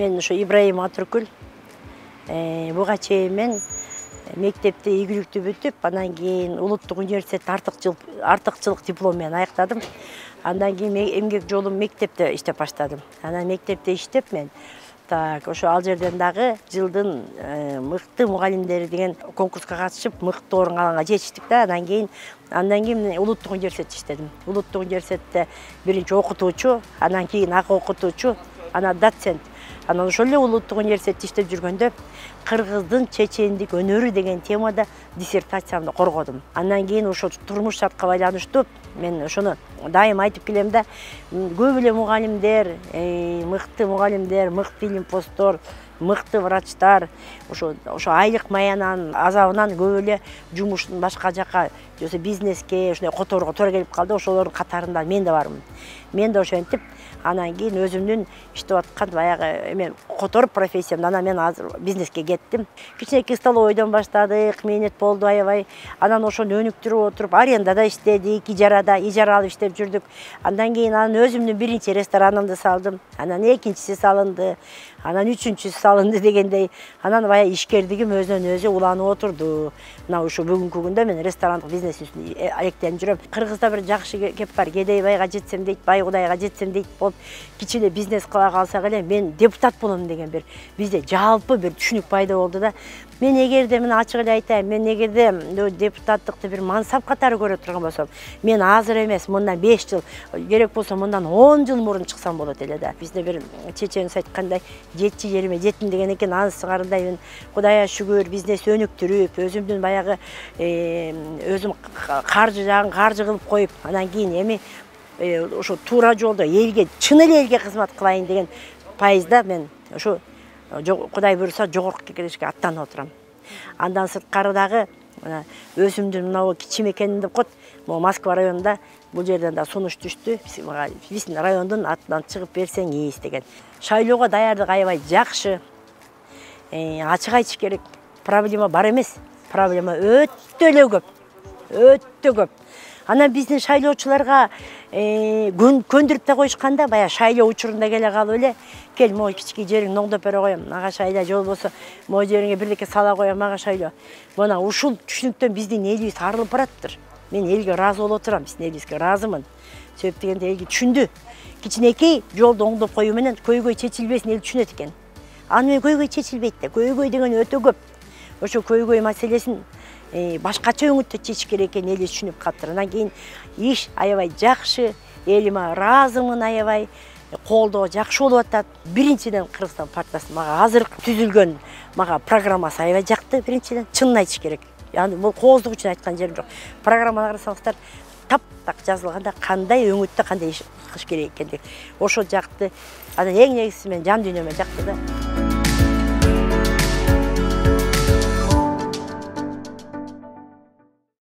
Мен ошо Ибраим Атыркүл. Буга чейин мен мектепте ийгиликтүү бүтүп, анан кийин Улуттук университет артыкчылык диплом менен аяктадым. Андан кийин эмгек жолум мектепте иштеп баштадым. Анан мектепте иштеп мен ошо ал жерден дагы жылдын мыкты мугалимдери деген конкурска катышып, мыкты орун алганга жетиштик да. Андан кийин Улуттук университетте иштедим. Улуттук университетте биринчи окутуучу, анан кийин ак окутуучу, анан доцент. Анан ошол эле Улуттук университетте иштеп жүргөндө кыргыздын чечендик өнөрү деген темада диссертациямды коргодум. Андан кийин ошо турмуш шартка байланыштуу мен ошону дайым айтып келем да, көп эле мугалимдер, мыкты мугалимдер, мыкты илимпоздор, мыкты врачтар ошо айлык маянанын азабынан көп эле жумуштун башка жака же бизнеске ушундай которууга туура келип калды. Ошолордун катарында мен да бармын. Мен да ошентип анан кийин өзүмдүн иштеп аткан баягы эмен котор профессиямды анан мен азыр бизнеске кеттим. Кичинекей столовойдон баштадык, мээнет болду аябай. Анан ошону өнүктүрүп отуруп арендада иштедик, ижара алып иштеп жүрдүк. Андан кийин өзүмдүн биринчи ресторанымды салдым. Анан экинчиси салынды, анан үчүнчүсү салынды дегендей. Анан баягы ишкердигим өзүнөн өзү уланып отурду. Мына ушу бүгүнкү күндө мен ресторандык бизнес үстүндө алектенип жүрөм. Кыргызда бир жакшы кеп бар, кедей байга жетсем дейт, бай кудайга жетсем дейт болуп, кичине бизнес кыла калсак эле мен депутат болом деген бир бизде жалпы бир түшүнүк пайда болду да. Мен эгерде мына ачык эле айтайын, мен эгерде депутаттыкты бир мансап катары көрө турган болсом, мен азыр эмес, мындан 5 жыл, керек болсо мындан 10 жыл мурун чыксам болот эле да. Бизде бир чеченибиз айткандай, жетчи жериме жеттим деген экен, анын сыңарындай мен Кудайга шүгүр бизнес өнүктүрүп, өзүмдүн баягы өзүм каржы жагын каржы кылып коюп, анан кийин эми ошо туура жолдо элге, чын эле элге кызмат кылайын деген пайызда мен ошо Кудай буйруса жогорку кеңешке аттанып отурам. Андан сырткары дагы өзүмдүн мына кичи мекеним коет, Москва районунда бул жерден да сунуш түштү. Биздин райондун атынан чыгып берсеңиз деген. Шайлоого даярдык аябай жакшы. Ачык айтыш керек, проблема бар эмес. Проблема өтө эле көп. Өтө көп. Анан биздин шайлоочуларга көндүрүп да коюшканда, баягы шайлоо учурунда келе калып эле, кел могу кички жериңди оңдоп бере коем, ага шайла, же болбосо могу жериңе бирдеке сала коем, ага шайлоо. Мына ушул түшүнүктөн биздин элибиз арылып бараттыр. Мен элге ыраазы болуп отурам, биздин элибизге ыраазымын. Себеп дегенде элге түшүндү. Кичинекей жолду оңдоп коюу менен көйгөй чечилбесин эл түшүнөт экен. Аны көйгөй чечилбейт да, көйгөй деген өтө көп. Ошо көйгөй маселесин башкача өңүттө чечиш керек экенин эл түшүнүп калыптыр. Андан кийин иш аябай жакшы, элиме ыраазымын аябай, колдоо жакшы болуп атат. Биринчиден Кыргызстан партиясы мага азыр түзүлгөн мага программасы аябай жакты. Биринчиден чынын айтыш керек. Яны бул кооздук үчүн айткан жерим жок. Программаны карасаңыздар, таптак жазылганда кандай өңүттө кандай иш кылыш керек экендик. Ошо жакты. Анан эң негизгиси мен жан дүйнөмө жакты да.